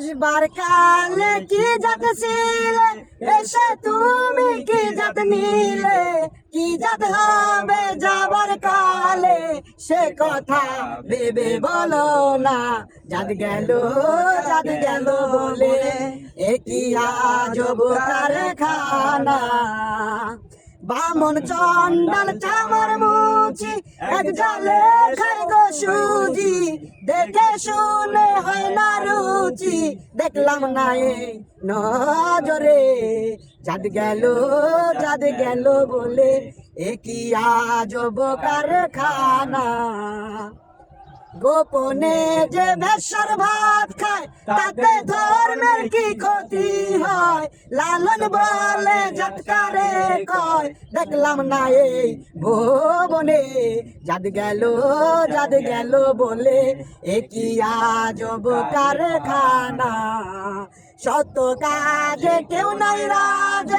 আসবার কালে কি জাত ছিলে, এসে তুমি কি জাত নিলে, কি জাত হবে যাবার কালে, সে কথা ভেবে বলো না। জাত গেল বলে এ কি আজব কারখানা। বামন চন্ডাল চামার মুচি এক জালে খাই গো সুজি, দেখে শুনে হয় না রুচি, দেখলাম না এই নজরে। জাত গেল বলে এ কি আজব কারখানা। গোপনে যে বেশার ভাত খায় তাতে ধর্মের কি ক্ষতি হয়, লালন বলে জাতকারে কয়, দেখলাম না এই ভুবনে। জাত গেল বলে এ কি আজব কারখানা। সত্য কাজে কেউ নাই রাজে,